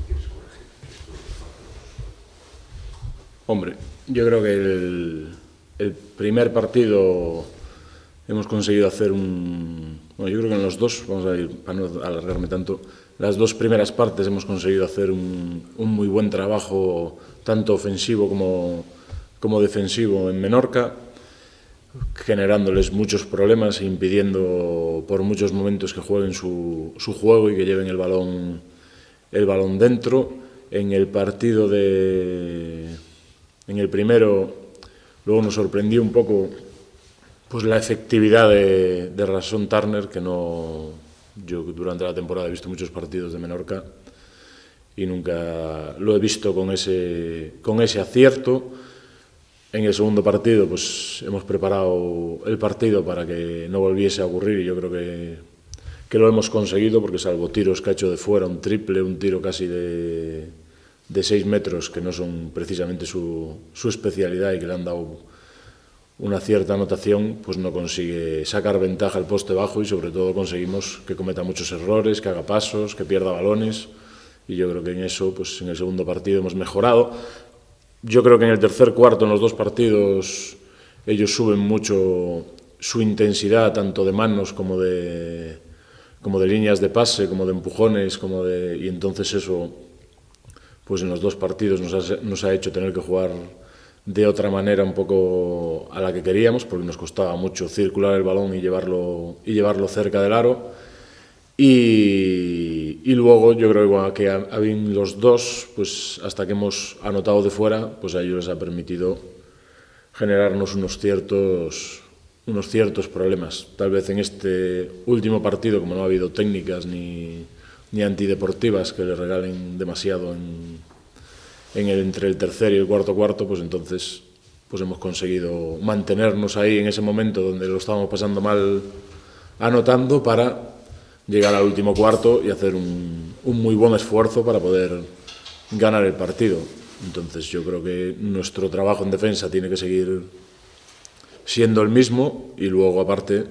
quieres corregir? Hombre, yo creo que el primer partido hemos conseguido hacer Bueno, yo creo que en los dos, vamos a ir, para no alargarme tanto, las dos primeras partes hemos conseguido hacer un muy buen trabajo, tanto ofensivo como defensivo en Menorca, generándoles muchos problemas e impidiendo por muchos momentos que jueguen su juego y que lleven el balón dentro. En el partido en el primero, luego nos sorprendió un poco pues la efectividad de Rasson Turner, que no... Yo durante la temporada he visto muchos partidos de Menorca y nunca lo he visto con ese acierto. En el segundo partido pues hemos preparado el partido para que no volviese a ocurrir y yo creo que lo hemos conseguido, porque salvo tiros que ha hecho de fuera, un triple, un tiro casi de 6 metros, que no son precisamente su especialidad y que le han dado una cierta anotación, pues no consigue sacar ventaja al poste bajo y sobre todo conseguimos que cometa muchos errores, que haga pasos, que pierda balones, y yo creo que en eso, pues en el segundo partido hemos mejorado. Yo creo que en el tercer cuarto, en los dos partidos, ellos suben mucho su intensidad, tanto de manos como de líneas de pase, como de empujones, y entonces eso, pues en los dos partidos nos ha hecho tener que jugar de otra manera un poco a la que queríamos, porque nos costaba mucho circular el balón y llevarlo cerca del aro. Y luego yo creo que a los dos, pues hasta que hemos anotado de fuera, pues a ellos les ha permitido generarnos unos ciertos problemas. Tal vez en este último partido, como no ha habido técnicas ni antideportivas que le regalen demasiado entre el tercer y el cuarto, pues entonces pues hemos conseguido mantenernos ahí en ese momento donde lo estábamos pasando mal anotando, para llegar al último cuarto y hacer un muy buen esfuerzo para poder ganar el partido. Entonces yo creo que nuestro trabajo en defensa tiene que seguir siendo el mismo y luego aparte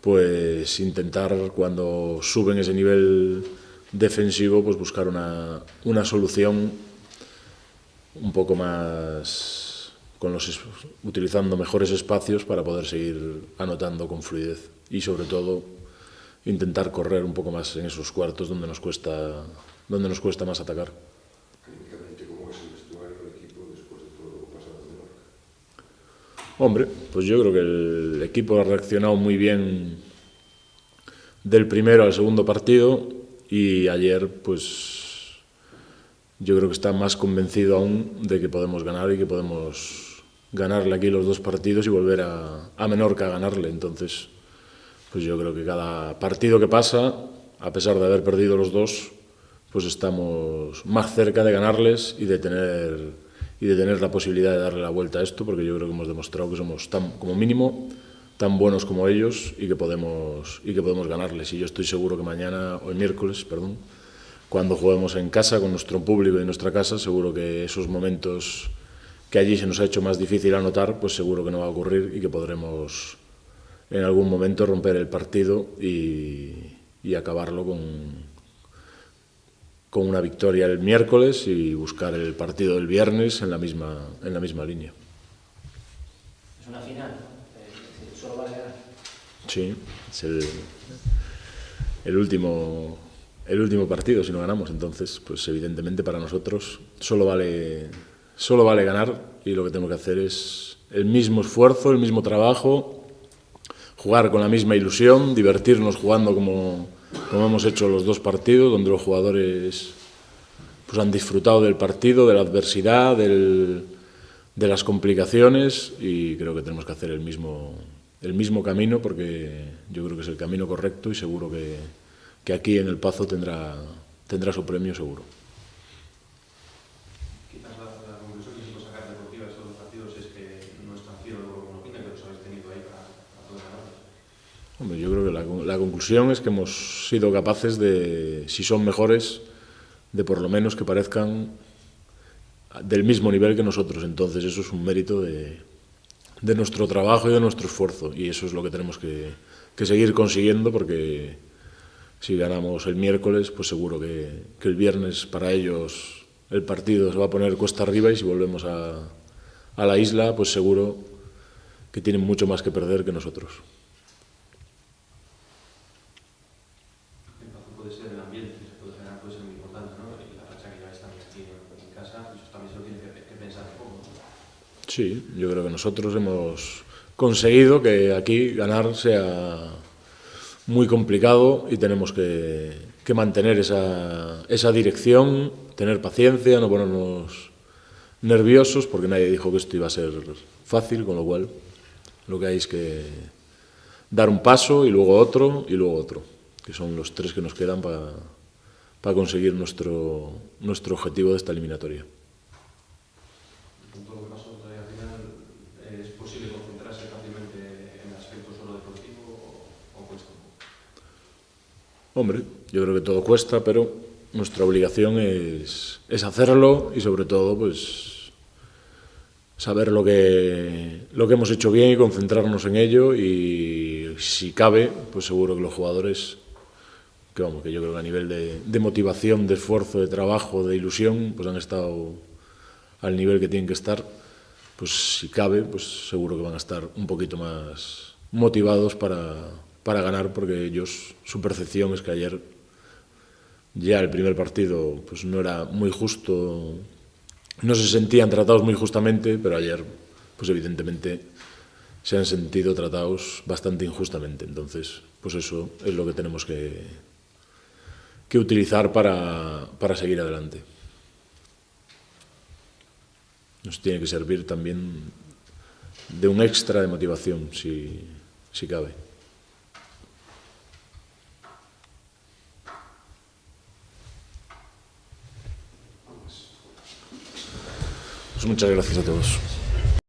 pues intentar, cuando suben ese nivel defensivo, pues buscar una solución un poco más utilizando mejores espacios para poder seguir anotando con fluidez y sobre todo intentar correr un poco más en esos cuartos donde nos cuesta más atacar. Anímicamente, ¿cómo es el vestuario del equipo después de todo lo pasado en Menorca? Hombre, pues yo creo que el equipo ha reaccionado muy bien del primero al segundo partido y ayer pues yo creo que está más convencido aún de que podemos ganar y que podemos ganarle aquí los dos partidos y volver a Menorca a ganarle. Entonces, pues yo creo que cada partido que pasa, a pesar de haber perdido los dos, pues estamos más cerca de ganarles y de tener la posibilidad de darle la vuelta a esto, porque yo creo que hemos demostrado que somos como mínimo tan buenos como ellos y que podemos ganarles. Y yo estoy seguro que mañana, o el miércoles, cuando juguemos en casa con nuestro público y en nuestra casa, seguro que esos momentos que allí se nos ha hecho más difícil anotar, pues seguro que no va a ocurrir y que podremos en algún momento romper el partido y acabarlo con una victoria el miércoles y buscar el partido del viernes en la misma línea. Es una final, solo vale ganar. Sí, es el último partido si no ganamos, entonces pues evidentemente para nosotros solo vale ganar y lo que tenemos que hacer es el mismo esfuerzo, el mismo trabajo, jugar con la misma ilusión, divertirnos jugando como hemos hecho los dos partidos, donde los jugadores pues han disfrutado del partido, de la adversidad, de las complicaciones, y creo que tenemos que hacer el mismo camino, porque yo creo que es el camino correcto y seguro que aquí en El Pazo tendrá su premio seguro. Quizás la conclusión que se puede sacar deportiva de estos dos partidos es que no es tan fiero como lo pinta, que los habéis tenido ahí para poder ganarlos. Hombre, yo creo que la conclusión es que hemos sido capaces de, si son mejores, de por lo menos que parezcan del mismo nivel que nosotros. Entonces eso es un mérito de nuestro trabajo y de nuestro esfuerzo, y eso es lo que tenemos que seguir consiguiendo, porque Si ganamos el miércoles, pues seguro que el viernes para ellos el partido se va a poner cuesta arriba, y si volvemos a la isla, pues seguro que tienen mucho más que perder que nosotros. El empate puede ser el ambiente, que se puede generar, puede ser muy importante, ¿no? Y la racha que lleváis también aquí en casa, eso también se lo tiene que pensar un poco, ¿no? Sí, yo creo que nosotros hemos conseguido que aquí ganar sea muy complicado, y tenemos que mantener esa dirección, tener paciencia, no ponernos nerviosos, porque nadie dijo que esto iba a ser fácil, con lo cual lo que hay es que dar un paso y luego otro, que son los 3 que nos quedan para conseguir nuestro objetivo de esta eliminatoria. Con todo lo que pasó todavía al final, ¿es posible concentrarse fácilmente en el aspecto solo deportivo o cuesta un poco? Hombre, yo creo que todo cuesta, pero nuestra obligación es hacerlo, y sobre todo pues saber lo que hemos hecho bien y concentrarnos en ello, y si cabe, pues seguro que los jugadores, que yo creo que a nivel de motivación, de esfuerzo, de trabajo, de ilusión, pues han estado al nivel que tienen que estar, pues si cabe, pues seguro que van a estar un poquito más motivados para ganar, porque ellos, su percepción es que ayer ya el primer partido pues no era muy justo, no se sentían tratados muy justamente, pero ayer pues evidentemente se han sentido tratados bastante injustamente. Entonces, pues eso es lo que tenemos que utilizar para seguir adelante. Nos tiene que servir también de un extra de motivación, si cabe. Pues muchas gracias a todos.